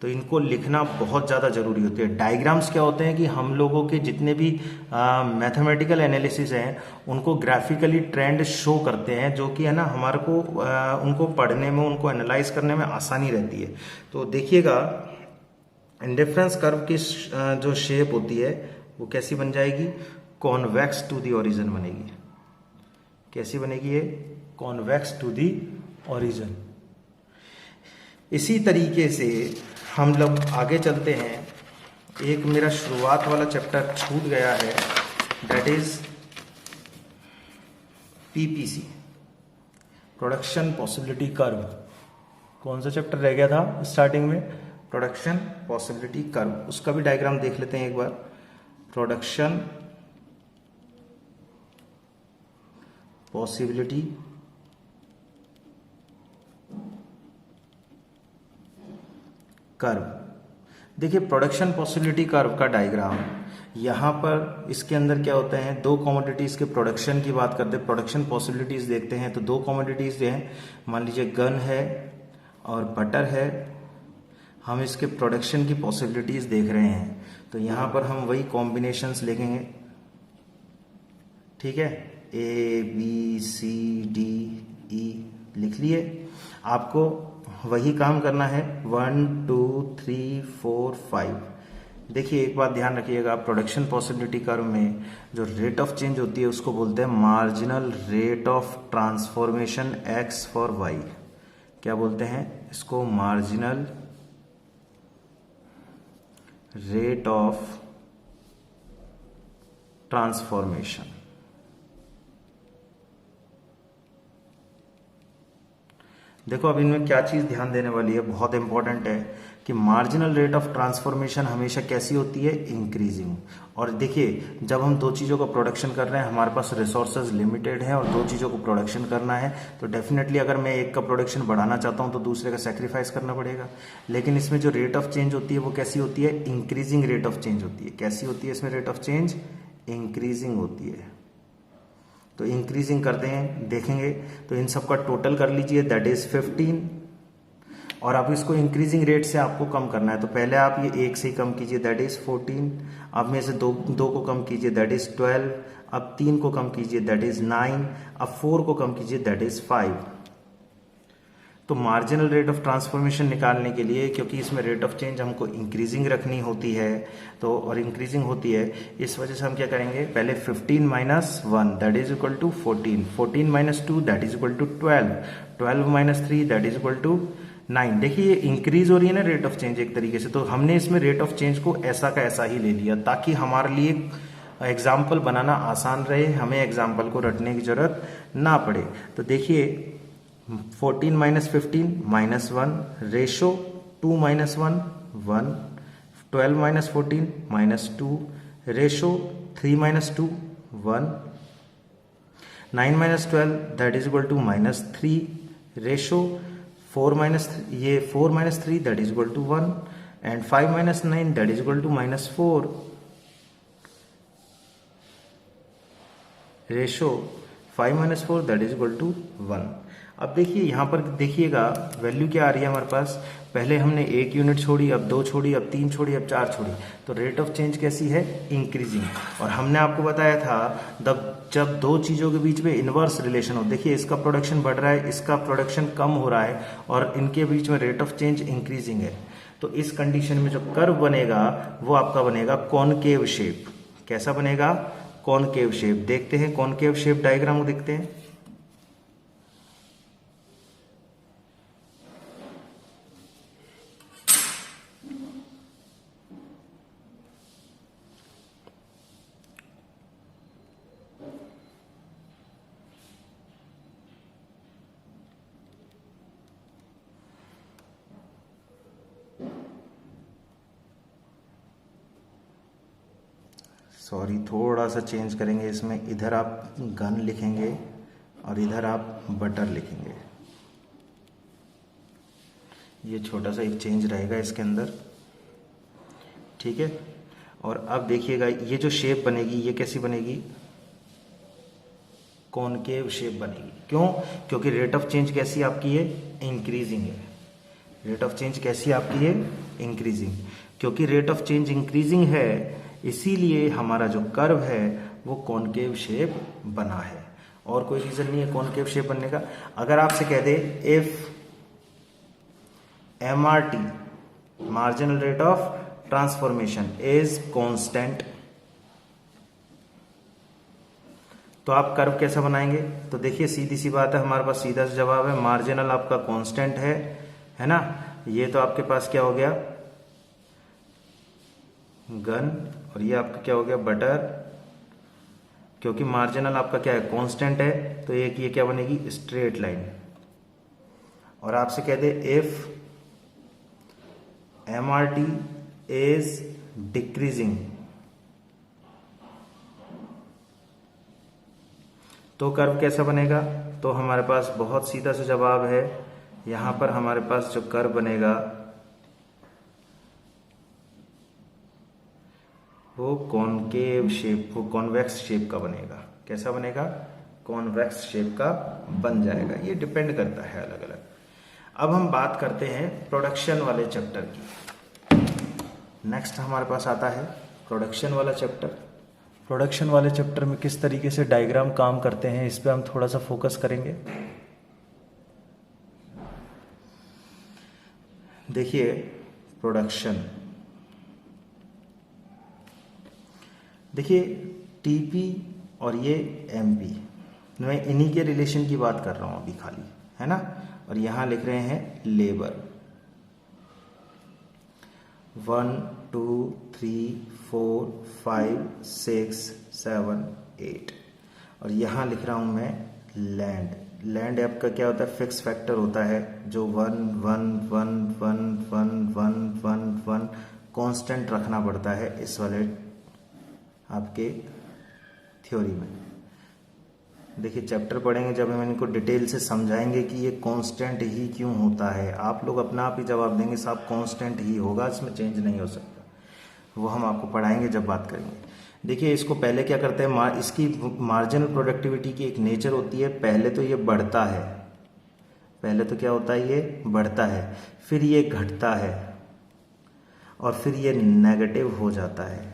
Speaker 1: तो इनको लिखना बहुत ज़्यादा जरूरी होती है। डायग्राम्स क्या होते हैं कि हम लोगों के जितने भी मैथमेटिकल एनालिसिस हैं उनको ग्राफिकली ट्रेंड शो करते हैं, जो कि है ना हमारे को उनको पढ़ने में, उनको एनालाइज करने में आसानी रहती है। तो देखिएगा इंडिफरेंस कर्व की जो शेप होती है वो कैसी बन जाएगी, कॉन्वेक्स टू दी ओरिजिन बनेगी। कैसी बनेगी ये, कॉन्वेक्स टू दी ओरिजिन। इसी तरीके से हम लोग आगे चलते हैं। एक मेरा शुरुआत वाला चैप्टर छूट गया है, that is PPC, production possibility curve. कौन सा चैप्टर रह गया था स्टार्टिंग में, प्रोडक्शन पॉसिबिलिटी कर्व। उसका भी डायग्राम देख लेते हैं एक बार। Production possibility curve. देखिए प्रोडक्शन पॉसिबिलिटी कर्व का डायग्राम, यहाँ पर इसके अंदर क्या होते हैं, 2 कमोडिटीज के प्रोडक्शन की बात करते हैं, प्रोडक्शन पॉसिबिलिटीज देखते हैं। तो 2 कमोडिटीज जो हैं, मान लीजिए गन है और बटर है, हम इसके प्रोडक्शन की पॉसिबिलिटीज देख रहे हैं। तो यहाँ पर हम वही कॉम्बिनेशंस लिखेंगे। ठीक है, ABCDE लिख लिए। आपको वही काम करना है, 1 2 3 4 5। देखिए एक बात ध्यान रखिएगा, प्रोडक्शन पॉसिबिलिटी कर्व में जो रेट ऑफ चेंज होती है उसको बोलते हैं marginal rate of transformation x for y. क्या बोलते हैं इसको, मार्जिनल रेट ऑफ ट्रांसफॉर्मेशन। देखो अब इनमें क्या चीज़ ध्यान देने वाली है, बहुत इंपॉर्टेंट है कि मार्जिनल रेट ऑफ ट्रांसफॉर्मेशन हमेशा कैसी होती है, इंक्रीजिंग। और देखिए जब हम दो चीज़ों का प्रोडक्शन कर रहे हैं, हमारे पास रिसोर्सेज लिमिटेड है और दो चीज़ों को प्रोडक्शन करना है, तो डेफिनेटली अगर मैं एक का प्रोडक्शन बढ़ाना चाहता हूं तो दूसरे का सेक्रीफाइस करना पड़ेगा। लेकिन इसमें जो रेट ऑफ चेंज होती है वो कैसी होती है, इंक्रीजिंग रेट ऑफ चेंज होती है। कैसी होती है इसमें रेट ऑफ चेंज, इंक्रीजिंग होती है। तो इंक्रीजिंग करते हैं, देखेंगे तो इन सब का टोटल कर लीजिए, दैट इज 15। और अब इसको इंक्रीजिंग रेट से आपको कम करना है, तो पहले आप ये एक से ही कम कीजिए, दैट इज 14। अब में से दो को कम कीजिए, दैट इज 12। अब 3 को कम कीजिए, दैट इज 9। अब 4 को कम कीजिए, दैट इज 5। तो मार्जिनल रेट ऑफ ट्रांसफॉर्मेशन निकालने के लिए, क्योंकि इसमें रेट ऑफ चेंज हमको इंक्रीजिंग रखनी होती है, तो और इंक्रीजिंग होती है, इस वजह से हम क्या करेंगे, पहले 15 minus 1 that is equal to 14, 14 minus 2 that is equal to 12, 12 minus 3 that is equal to 9। देखिए ये इंक्रीज हो रही है ना रेट ऑफ चेंज एक तरीके से, तो हमने इसमें रेट ऑफ चेंज को ऐसा का ऐसा ही ले लिया ताकि हमारे लिए एग्जाम्पल बनाना आसान रहे, हमें एग्जाम्पल को रटने की जरूरत ना पड़े। तो देखिए 14 minus 15 minus 1, ratio 2 minus 1 1, 12 minus 14 minus 2, ratio 3 minus 2 1, 9 minus 12 that is equal to minus 3, ratio 4 minus 3 that is equal to 1, and 5 minus 9 that is equal to minus 4, ratio 5 minus 4 that is equal to 1। अब देखिए यहाँ पर देखिएगा value क्या आ रही है हमारे पास, पहले हमने 1 यूनिट छोड़ी, अब 2 छोड़ी, अब 3 छोड़ी, अब 4 छोड़ी, तो रेट ऑफ चेंज कैसी है, इंक्रीजिंग। और हमने आपको बताया था जब दो चीज़ों के बीच में इनवर्स रिलेशन हो, देखिए इसका प्रोडक्शन बढ़ रहा है, इसका प्रोडक्शन कम हो रहा है, और इनके बीच में रेट ऑफ चेंज इंक्रीजिंग है, तो इस कंडीशन में जो कर्व बनेगा वो आपका बनेगा कॉनकेव शेप। कैसा बनेगा, कॉनकेव शेप। देखते हैं कॉनकेव शेप डायग्राम को देखते हैं। सॉरी थोड़ा सा चेंज करेंगे इसमें, इधर आप गन लिखेंगे और इधर आप बटर लिखेंगे, ये छोटा सा एक चेंज रहेगा इसके अंदर, ठीक है। और अब देखिएगा ये जो शेप बनेगी ये कैसी बनेगी, कॉनकेव शेप बनेगी। क्यों, क्योंकि रेट ऑफ चेंज कैसी आपकी है, इंक्रीजिंग है। रेट ऑफ चेंज कैसी आपकी है, इंक्रीजिंग। क्योंकि रेट ऑफ चेंज इंक्रीजिंग है इसीलिए हमारा जो कर्व है वो कॉनकेव शेप बना है, और कोई रीजन नहीं है कॉनकेव शेप बनने का। अगर आपसे कह they if MRT marginal rate of transformation is constant, तो आप कर्व कैसा बनाएंगे, तो देखिए सीधी सी बात है, हमारे पास सीधा सा जवाब है, मार्जिनल आपका कांस्टेंट है ना। ये तो आपके पास क्या हो गया, गन, और ये आपका क्या हो गया, बटर। क्योंकि मार्जिनल आपका क्या है, कांस्टेंट है, तो एक ये क्या बनेगी, स्ट्रेट लाइन। और आपसे कह they if MRT is decreasing, तो कर्व कैसा बनेगा, तो हमारे पास बहुत सीधा सा जवाब है, यहां पर हमारे पास जो कर्व बनेगा वो कॉनकेव शेप, वो कॉन्वेक्स शेप का बनेगा। कैसा बनेगा, कॉन्वेक्स शेप का बन जाएगा। ये डिपेंड करता है अलग अलग। अब हम बात करते हैं प्रोडक्शन वाले चैप्टर की। नेक्स्ट हमारे पास आता है प्रोडक्शन वाला चैप्टर। प्रोडक्शन वाले चैप्टर में किस तरीके से डायग्राम काम करते हैं इस पे हम थोड़ा सा फोकस करेंगे। देखिए प्रोडक्शन, देखिए टीपी और ये एमपी, मैं इन्हीं के रिलेशन की बात कर रहा हूं अभी खाली, है ना। और यहां लिख रहे हैं लेबर। 1 2 3 4 5 6 7 8 और यहाँ लिख रहा हूँ मैं लैंड। लैंड आपका क्या होता है, फिक्स फैक्टर होता है जो 1 1 1 1 1 1 1 1 कांस्टेंट रखना पड़ता है इस वाले आपके थ्योरी में। देखिए चैप्टर पढ़ेंगे जब हम इनको डिटेल से समझाएंगे कि ये कांस्टेंट ही क्यों होता है। आप लोग अपना आप ही जवाब देंगे साहब कांस्टेंट ही होगा, इसमें चेंज नहीं हो सकता। वो हम आपको पढ़ाएंगे जब बात करेंगे। देखिए इसको पहले क्या करते हैं, इसकी मार्जिनल प्रोडक्टिविटी की एक नेचर होती है, पहले तो ये बढ़ता है, पहले तो क्या होता है, ये बढ़ता है, फिर ये घटता है और फिर ये नेगेटिव हो जाता है।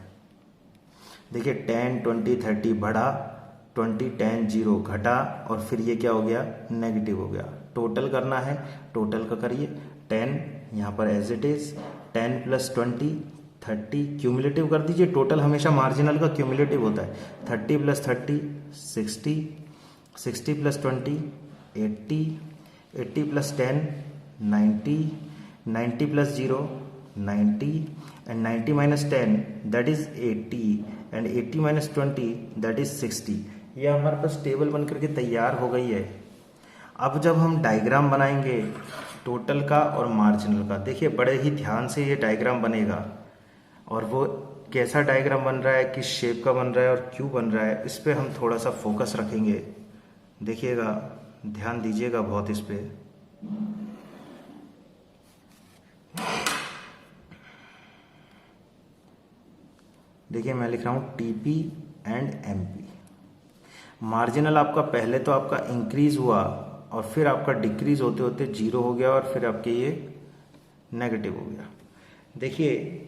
Speaker 1: देखिए 10 20 30 बढ़ा, 20 10 0 घटा और फिर ये क्या हो गया, नेगेटिव हो गया। टोटल करना है, टोटल का करिए। 10 यहाँ पर एज इट इज, 10 + 20 30, क्यूमुलेटिव कर दीजिए। टोटल हमेशा मार्जिनल का क्यूमुलेटिव होता है। 30 + 30 60, 60 + 20 80, 80 + 10 90, 90 + 0 90 and 90 - 10 that is 80 and 80 - 20 that is 60। ये हमारे पास टेबल बन करके तैयार हो गई है। अब जब हम डायग्राम बनाएंगे टोटल का और मार्जिनल का, देखिए बड़े ही ध्यान से ये डायग्राम बनेगा और वो कैसा डायग्राम बन रहा है, किस शेप का बन रहा है और क्यों बन रहा है, इस पे हम थोड़ा सा फोकस रखेंगे। देखिएगा, ध्यान दीजिएगा बहुत इस पे। देखिए मैं लिख रहा हूँ टीपी एंड एमपी। मार्जिनल आपका पहले तो आपका इंक्रीज हुआ और फिर आपका डिक्रीज होते होते 0 हो गया और फिर आपके ये नेगेटिव हो गया। देखिए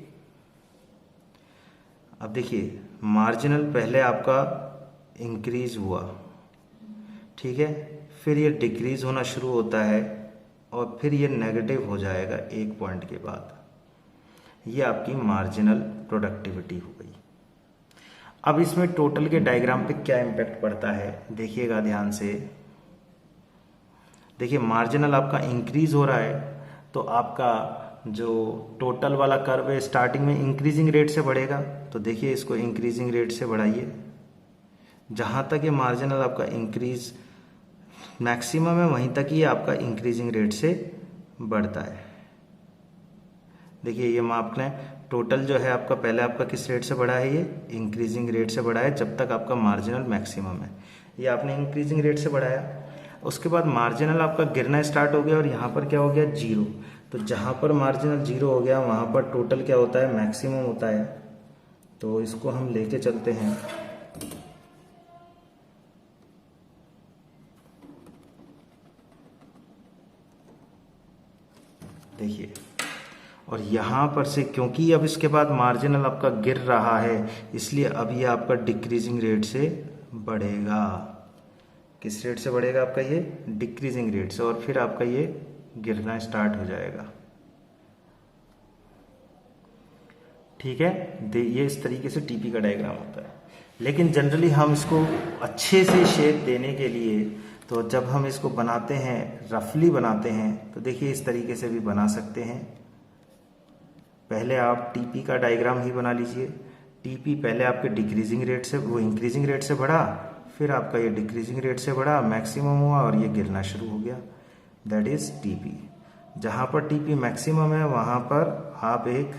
Speaker 1: अब देखिए मार्जिनल पहले आपका इंक्रीज हुआ, ठीक है, फिर ये डिक्रीज होना शुरू होता है और फिर ये नेगेटिव हो जाएगा एक पॉइंट के बाद। ये आपकी मार्जिनल प्रोडक्टिविटी हो गई। अब इसमें टोटल के डायग्राम पे क्या इम्पैक्ट पड़ता है, देखिएगा ध्यान से। देखिए मार्जिनल आपका इंक्रीज हो रहा है तो आपका जो टोटल वाला कर्व है स्टार्टिंग में इंक्रीजिंग रेट से बढ़ेगा, तो देखिए इसको इंक्रीजिंग रेट से बढ़ाइए। जहाँ तक ये मार्जिनल आपका इंक्रीज मैक्सिमम है वहीं तक ही आपका इंक्रीजिंग रेट से बढ़ता है। देखिए ये आपने टोटल जो है आपका पहले आपका किस रेट से बढ़ा है, ये इंक्रीजिंग रेट से बढ़ा है जब तक आपका मार्जिनल मैक्सिमम है। ये आपने इंक्रीजिंग रेट से बढ़ाया, उसके बाद मार्जिनल आपका गिरना स्टार्ट हो गया और यहाँ पर क्या हो गया, 0। तो जहाँ पर मार्जिनल 0 हो गया वहाँ पर टोटल क्या होता है, मैक्सिमम होता है। तो इसको हम लेके चलते हैं। देखिए और यहाँ पर से क्योंकि अब इसके बाद मार्जिनल आपका गिर रहा है इसलिए अब ये आपका डिक्रीजिंग रेट से बढ़ेगा। किस रेट से बढ़ेगा आपका, ये डिक्रीजिंग रेट से, और फिर आपका ये गिरना स्टार्ट हो जाएगा। ठीक है, ये इस तरीके से टीपी का डायग्राम होता है। लेकिन जनरली हम इसको अच्छे से शेप देने के लिए तो जब हम इसको बनाते हैं, रफली बनाते हैं, तो देखिए इस तरीके से भी बना सकते हैं। पहले आप टीपी का डायग्राम ही बना लीजिए। टीपी पहले आपके डिक्रीजिंग रेट से, वो इंक्रीजिंग रेट से बढ़ा, फिर आपका ये डिक्रीजिंग रेट से बढ़ा, मैक्सिमम हुआ और ये गिरना शुरू हो गया। That is TP. जहाँ पर टीपी मैक्सिमम है वहाँ पर आप एक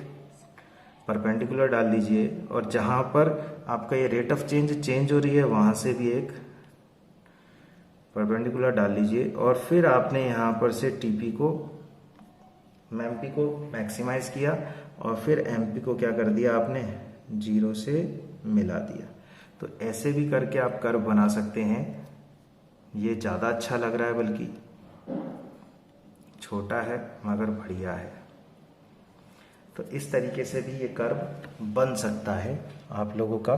Speaker 1: परपेंडिकुलर डाल दीजिए और जहाँ पर आपका ये रेट ऑफ चेंज हो रही है वहाँ से भी एक परपेंडिकुलर डाल लीजिए और फिर आपने यहाँ पर से टीपी को, एमपी को मैक्सिमाइज किया और फिर एमपी को क्या कर दिया आपने, 0 से मिला दिया। तो ऐसे भी करके आप कर्व बना सकते हैं। ये ज़्यादा अच्छा लग रहा है, बल्कि छोटा है मगर बढ़िया है। तो इस तरीके से भी ये कर्व बन सकता है आप लोगों का।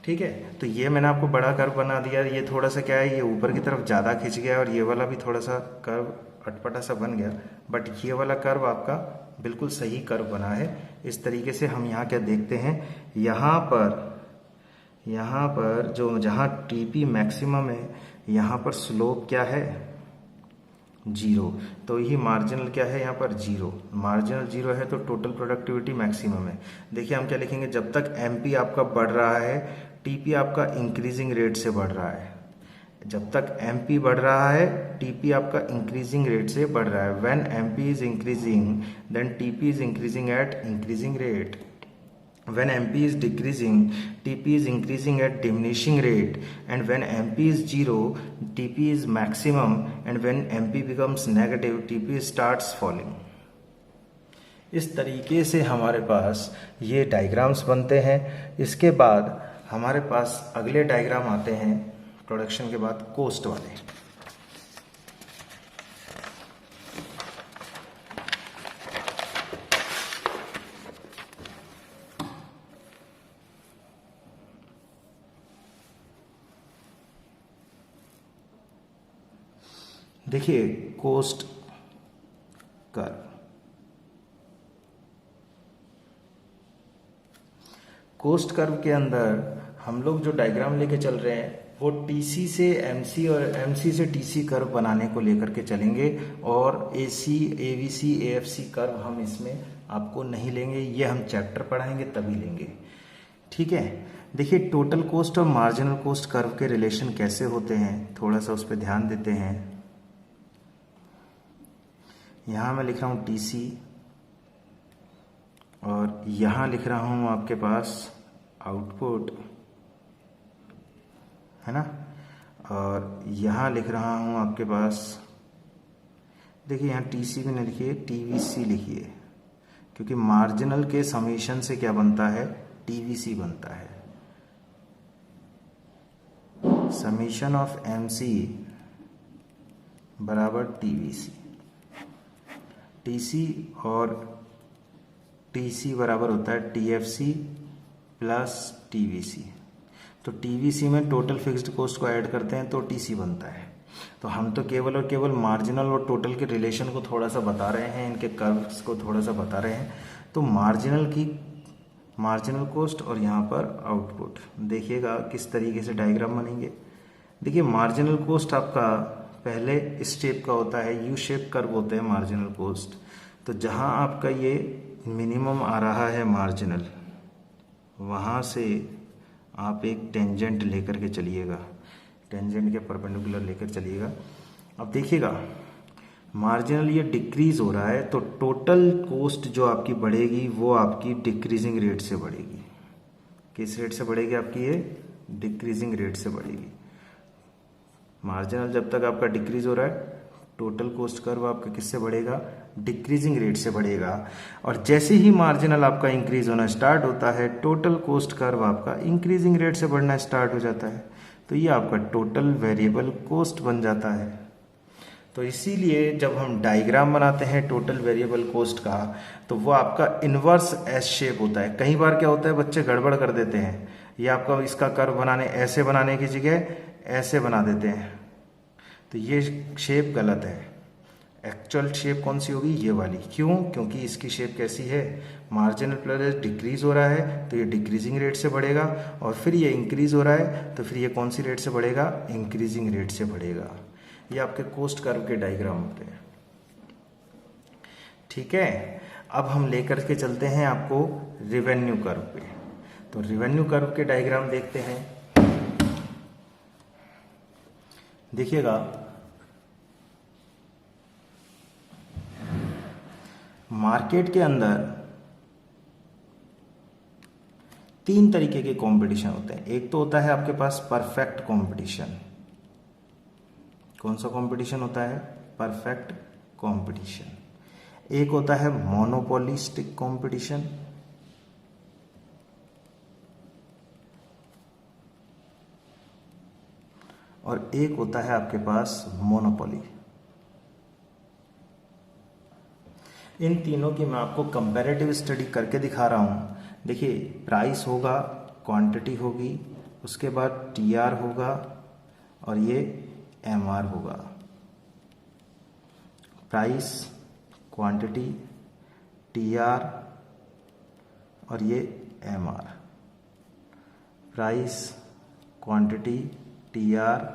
Speaker 1: ठीक है, तो ये मैंने आपको बड़ा कर्व बना दिया। ये थोड़ा सा क्या है, ये ऊपर की तरफ ज़्यादा खिंच गया और ये वाला भी थोड़ा सा कर्व अटपटा सा बन गया, बट ये वाला कर्व आपका बिल्कुल सही कर्व बना है। इस तरीके से हम यहाँ क्या देखते हैं, यहाँ पर जो जहाँ टीपी मैक्सिमम है यहाँ पर स्लोप क्या है, जीरो। तो ये मार्जिनल क्या है यहाँ पर, जीरो। मार्जिनल जीरो है तो टोटल प्रोडक्टिविटी मैक्सिमम है। देखिए हम क्या लिखेंगे, जब तक एमपी आपका बढ़ रहा है टीपी आपका इंक्रीजिंग रेट से बढ़ रहा है। जब तक एमपी बढ़ रहा है टीपी आपका इंक्रीजिंग रेट से बढ़ रहा है। When MP is increasing then TP is increasing at increasing rate. When MP is decreasing, TP is increasing at diminishing rate, and when MP is zero, TP is maximum, and when MP becomes negative, TP starts falling. इस तरीके से हमारे पास ये diagrams बनते हैं। इसके बाद हमारे पास अगले डायग्राम आते हैं प्रोडक्शन के बाद, कोस्ट वाले। देखिए कोस्ट कर्व, कोस्ट कर्व के अंदर हम लोग जो डायग्राम लेके चल रहे हैं वो टीसी से एमसी और एमसी से टीसी कर्व बनाने को लेकर के चलेंगे, और एसी एवीसी एएफसी कर्व हम इसमें आपको नहीं लेंगे, ये हम चैप्टर पढ़ाएंगे तभी लेंगे। ठीक है, देखिए टोटल कोस्ट और मार्जिनल कोस्ट कर्व के रिलेशन कैसे होते हैं, थोड़ा सा उस पर ध्यान देते हैं। यहाँ मैं लिख रहा हूँ टीसी और यहाँ लिख रहा हूँ आपके पास आउटपुट, है ना, और यहाँ लिख रहा हूँ आपके पास, देखिए यहाँ टीसी भी नहीं लिखिए, टीवीसी लिखिए, क्योंकि मार्जिनल के समीशन से क्या बनता है, टीवीसी बनता है। समीशन ऑफ एमसी बराबर टीवीसी। टीसी और टीसी बराबर होता है टीएफसी प्लस टीवीसी। तो टीवीसी में टोटल फिक्स्ड कॉस्ट को ऐड करते हैं तो टीसी बनता है। तो हम तो केवल और केवल मार्जिनल और टोटल के रिलेशन को थोड़ा सा बता रहे हैं, इनके कर्व्स को थोड़ा सा बता रहे हैं। तो मार्जिनल कॉस्ट और यहाँ पर आउटपुट, देखिएगा किस तरीके से डायग्राम बनेंगे। देखिए मार्जिनल कॉस्ट आपका पहले इस शेप का होता है, यू शेप कर्व होते हैं मार्जिनल कॉस्ट। तो जहाँ आपका ये मिनिमम आ रहा है मार्जिनल, वहाँ से आप एक टेंजेंट लेकर के चलिएगा, टेंजेंट के परपेंडिकुलर लेकर चलिएगा। अब देखिएगा मार्जिनल ये डिक्रीज हो रहा है, तो टोटल कॉस्ट जो आपकी बढ़ेगी वो आपकी डिक्रीजिंग रेट से बढ़ेगी। किस रेट से बढ़ेगी आपकी, ये डिक्रीजिंग रेट से बढ़ेगी। मार्जिनल जब तक आपका डिक्रीज हो रहा है, टोटल कॉस्ट कर्व आपका किससे बढ़ेगा, डिक्रीजिंग रेट से बढ़ेगा। और जैसे ही मार्जिनल आपका इंक्रीज होना स्टार्ट होता है, टोटल कॉस्ट कर्व आपका इंक्रीजिंग रेट से बढ़ना स्टार्ट हो जाता है। तो ये आपका टोटल वेरिएबल कॉस्ट बन जाता है। तो इसीलिए जब हम डायग्राम बनाते हैं टोटल वेरिएबल कॉस्ट का, तो वो आपका इन्वर्स एस शेप होता है। कई बार क्या होता है, बच्चे गड़बड़ कर देते हैं, ये आपका इसका कर्व बनाने, ऐसे बनाने की जगह ऐसे बना देते हैं, तो ये शेप गलत है। एक्चुअल शेप कौन सी होगी, ये वाली। क्यों, क्योंकि इसकी शेप कैसी है, मार्जिनल प्लस डिक्रीज हो रहा है तो ये डिक्रीजिंग रेट से बढ़ेगा, और फिर ये इंक्रीज हो रहा है तो फिर ये कौन सी रेट से बढ़ेगा, इंक्रीजिंग रेट से बढ़ेगा। ये आपके कॉस्ट कर्व के डायग्राम होते हैं। ठीक है, अब हम लेकर के चलते हैं आपको रेवेन्यू कर्व पे। तो रेवेन्यू कर्व के डायग्राम देखते हैं। देखिएगा मार्केट के अंदर तीन तरीके के कंपटीशन होते हैं। एक तो होता है आपके पास परफेक्ट कंपटीशन। कौन सा कंपटीशन होता है, परफेक्ट कंपटीशन। एक होता है मोनोपोलिस्टिक कंपटीशन, और एक होता है आपके पास मोनोपोली। इन तीनों की मैं आपको कंपैरेटिव स्टडी करके दिखा रहा हूं। देखिए प्राइस होगा, क्वांटिटी होगी, उसके बाद टीआर होगा और ये एमआर होगा। प्राइस, क्वांटिटी, टीआर और ये एमआर। प्राइस, क्वांटिटी, टीआर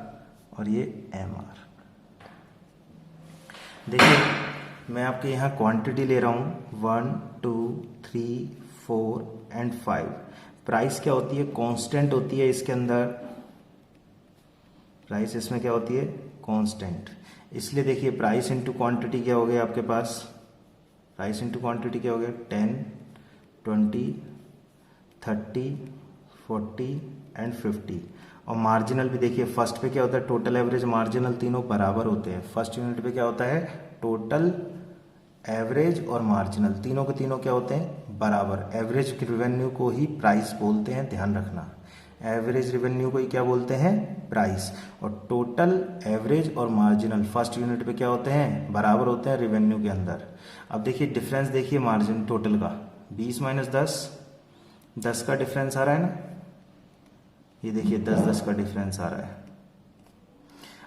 Speaker 1: और ये एमआर। देखिए मैं आपके यहाँ क्वांटिटी ले रहा हूँ 1 2 3 4 एंड 5। प्राइस क्या होती है? कांस्टेंट होती है इसके अंदर। प्राइस इसमें क्या होती है? कांस्टेंट। इसलिए देखिए प्राइस इंटू क्वांटिटी क्या हो गया आपके पास? प्राइस इंटू क्वांटिटी क्या हो गया? 10 20 30 40 एंड 50। और मार्जिनल भी देखिए, फर्स्ट पे क्या होता है? टोटल एवरेज मार्जिनल तीनों बराबर होते हैं। फर्स्ट यूनिट पे क्या होता है? टोटल एवरेज और मार्जिनल तीनों के तीनों क्या होते हैं? बराबर। एवरेज रिवेन्यू को ही प्राइस बोलते हैं, ध्यान रखना। एवरेज रिवेन्यू को ही क्या बोलते हैं? प्राइस। और टोटल एवरेज और मार्जिनल फर्स्ट यूनिट पे क्या होते हैं? बराबर होते हैं रिवेन्यू के अंदर। अब देखिए डिफरेंस देखिए मार्जिन टोटल का 20 माइनस 10 का डिफरेंस आ रहा है ना। ये देखिए 10 का डिफरेंस आ रहा है।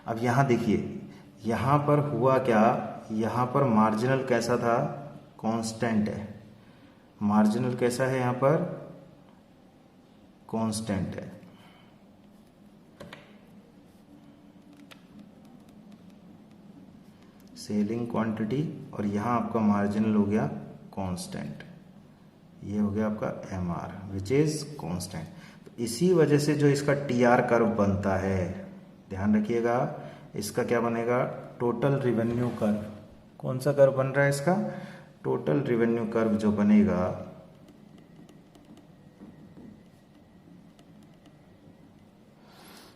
Speaker 1: अब यहाँ देखिए यहाँ पर हुआ क्या? यहाँ पर मार्जिनल कैसा था? कांस्टेंट है। मार्जिनल कैसा है? यहाँ पर कांस्टेंट है। सेलिंग क्वांटिटी और यहाँ आपका मार्जिनल हो गया कांस्टेंट। ये हो गया आपका MR विच इज कांस्टेंट। तो इसी वजह से जो इसका TR कर्व बनता है, ध्यान रखिएगा, इसका क्या बनेगा? Total revenue curve. कौन सा कर्व बन रहा है इसका? टोटल रिवेन्यू कर्व जो बनेगा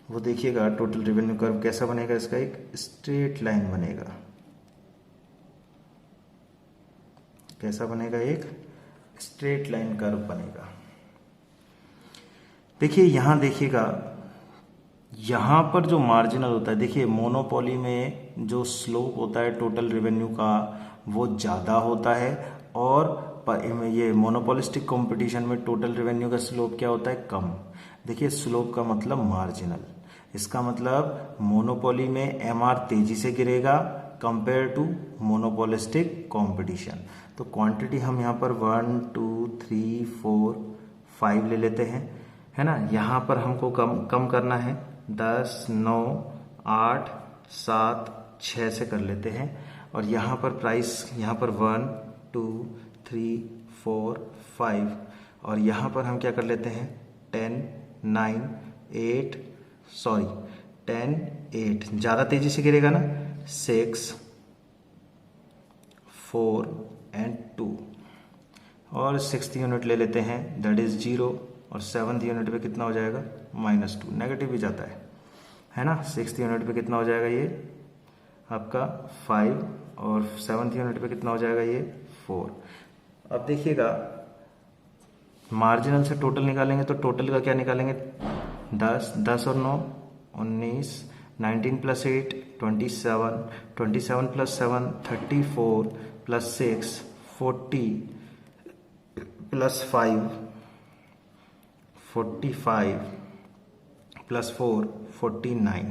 Speaker 1: वो देखिएगा, टोटल रिवेन्यू कर्व कैसा बनेगा? इसका एक स्ट्रेट लाइन बनेगा। कैसा बनेगा? एक स्ट्रेट लाइन कर्व बनेगा। देखिए यहां देखिएगा, यहां पर जो मार्जिनल होता है, देखिए मोनोपोली में जो स्लोप होता है टोटल रिवेन्यू का वो ज़्यादा होता है, और ये मोनोपोलिस्टिक कंपटीशन में टोटल रिवेन्यू का स्लोप क्या होता है? कम। देखिए स्लोप का मतलब मार्जिनल। इसका मतलब मोनोपोली में MR तेजी से गिरेगा कंपेयर टू मोनोपोलिस्टिक कंपटीशन। तो क्वांटिटी हम यहाँ पर 1 2 3 4 5 ले लेते हैं, है ना। यहाँ पर हमको कम करना है 10 9 8 7 6 से कर लेते हैं। और यहाँ पर प्राइस, यहाँ पर 1 2 3 4 5, और यहाँ पर हम क्या कर लेते हैं? 10 9 8 ज़्यादा तेजी से गिरेगा ना, 6 4 एंड 2। और 6th यूनिट ले लेते हैं, दैट इज 0। और 7th यूनिट पे कितना हो जाएगा? -2। नेगेटिव भी जाता है ना। 6th यूनिट पे कितना हो जाएगा? ये आपका 5। और 7th यूनिट पे कितना हो जाएगा? ये 4। अब देखिएगा मार्जिनल से टोटल निकालेंगे तो टोटल का क्या निकालेंगे? 10 और 9 19, 19 + 8 27, 27 + 7 34 + 6 40 + 5 45 + 4 49।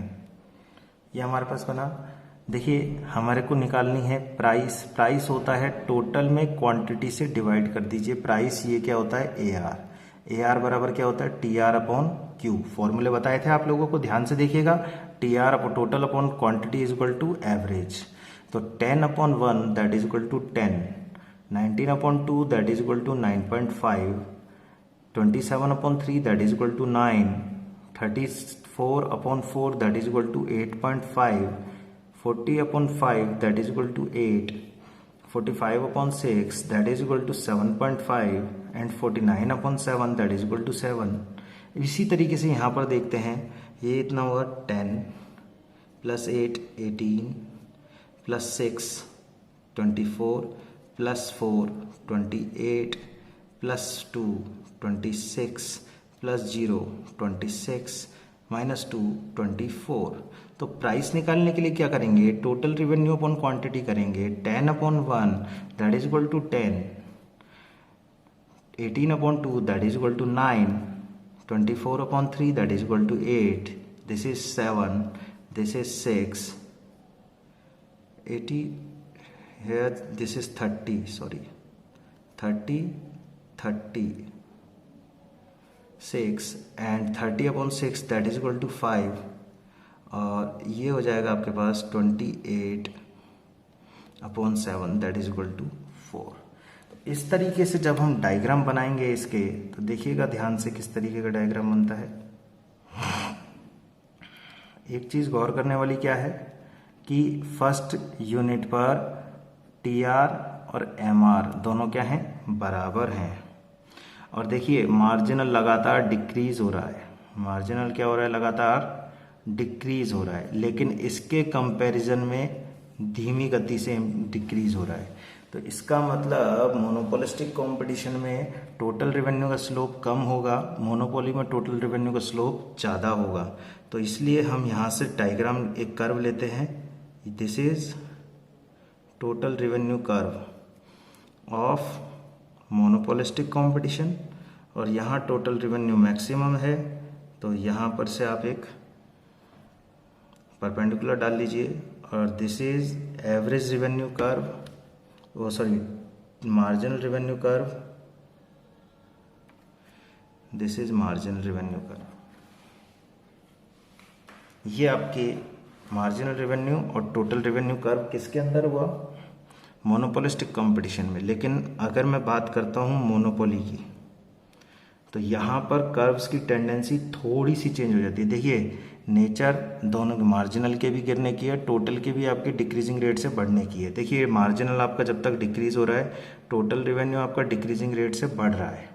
Speaker 1: ये हमारे पास बना। देखिए हमारे को निकालनी है प्राइस। प्राइस होता है टोटल में क्वांटिटी से डिवाइड कर दीजिए प्राइस। ये क्या होता है? AR। AR बराबर क्या होता है? TR/Q। फॉर्मूले बताए थे आप लोगों को, ध्यान से देखिएगा। TR total upon quantity is equal to average. तो 10/1 that is equal to 10, 19/2 that is equal to 9.5, 27/3 that is equal to 9, 34/4 that is equal to 8.5, 40/5 that is equal to 8, 45/6 that is equal to 7.5 and 49/7 that is equal to 7। इसी तरीके से यहाँ पर देखते हैं, ये इतना हुआ 10 + 8 18 + 6 24 + 4 28 + 2 26 + 0 26 -2 24। तो प्राइस निकालने के लिए क्या करेंगे? टोटल रिवेन्यू अपॉन क्वांटिटी करेंगे। 10/1 that is equal to 10, 18/2 that is equal to 9, 24/3 that is equal to 8, this is 7, this is 6, 80 here this is 30, sorry 30 36 and 30/6 that is equal to 5। और ये हो जाएगा आपके पास 28 अपॉन 7 दैट इज इक्वल टू 4। तो इस तरीके से जब हम डायग्राम बनाएंगे इसके, तो देखिएगा ध्यान से किस तरीके का डायग्राम बनता है। एक चीज़ गौर करने वाली क्या है कि फर्स्ट यूनिट पर टी आर और एम आर दोनों क्या हैं, बराबर हैं। और देखिए मार्जिनल लगातार डिक्रीज हो रहा है, मार्जिनल क्या हो रहा है, लगातार डिक्रीज हो रहा है, लेकिन इसके कंपैरिजन में धीमी गति से डिक्रीज हो रहा है। तो इसका मतलब मोनोपोलिस्टिक कंपटीशन में टोटल रेवेन्यू का स्लोप कम होगा, मोनोपोली में टोटल रेवेन्यू का स्लोप ज़्यादा होगा। तो इसलिए हम यहाँ से डायग्राम एक कर्व लेते हैं, this is total revenue curve of monopolistic competition, और यहाँ टोटल रेवेन्यू मैक्सिमम है, तो यहाँ पर से आप एक परपेंडिकुलर डाल लीजिए, और this is average revenue curve, वो sorry marginal revenue curve, this is marginal revenue curve. ये आपके मार्जिनल रेवेन्यू और टोटल रेवेन्यू कर्व किसके अंदर हुआ, मोनोपोलिस्टिक कंपटीशन में। लेकिन अगर मैं बात करता हूँ मोनोपोली की, तो यहाँ पर कर्व्स की टेंडेंसी थोड़ी सी चेंज हो जाती है। देखिए नेचर दोनों मार्जिनल के भी गिरने की है, टोटल के भी आपके डिक्रीजिंग रेट से बढ़ने की है। देखिए मार्जिनल आपका जब तक डिक्रीज हो रहा है, टोटल रेवेन्यू आपका डिक्रीजिंग रेट से बढ़ रहा है।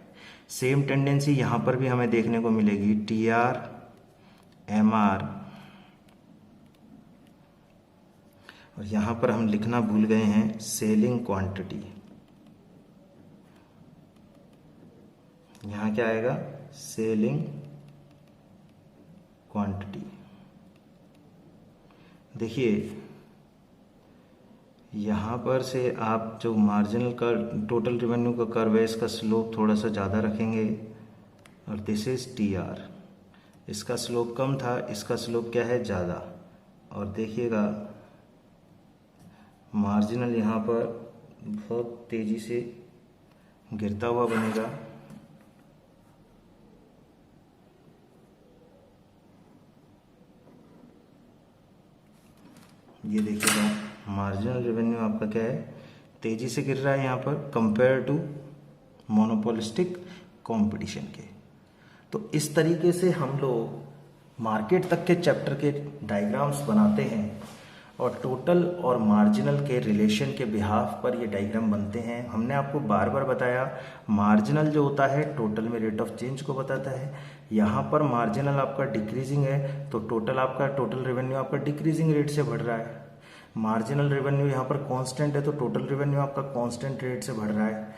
Speaker 1: सेम टेंडेंसी यहाँ पर भी हमें देखने को मिलेगी, टी आर एम आर, और यहाँ पर हम लिखना भूल गए हैं सेलिंग क्वांटिटी। यहाँ क्या आएगा, सेलिंग क्वांटिटी। देखिए यहाँ पर से आप जो मार्जिनल का टोटल रेवेन्यू का कर्व है, इसका स्लोप थोड़ा सा ज़्यादा रखेंगे, और दिस इज टी आर, इसका स्लोप कम था, इसका स्लोप क्या है, ज़्यादा। और देखिएगा मार्जिनल यहाँ पर बहुत तेज़ी से गिरता हुआ बनेगा, ये देखिएगा मार्जिनल रेवेन्यू आपका क्या है, तेज़ी से गिर रहा है यहाँ पर कंपेयर टू मोनोपोलिस्टिक कंपटीशन के। तो इस तरीके से हम लोग मार्केट तक के चैप्टर के डायग्राम्स बनाते हैं, और टोटल और मार्जिनल के रिलेशन के बिहाफ पर ये डायग्राम बनते हैं। हमने आपको बार बार बताया, मार्जिनल जो होता है टोटल में रेट ऑफ चेंज को बताता है। यहाँ पर मार्जिनल आपका डिक्रीजिंग है, तो टोटल रेवेन्यू आपका डिक्रीजिंग रेट से बढ़ रहा है। मार्जिनल रेवेन्यू यहाँ पर कांस्टेंट है, तो टोटल रेवेन्यू आपका कांस्टेंट रेट से बढ़ रहा है।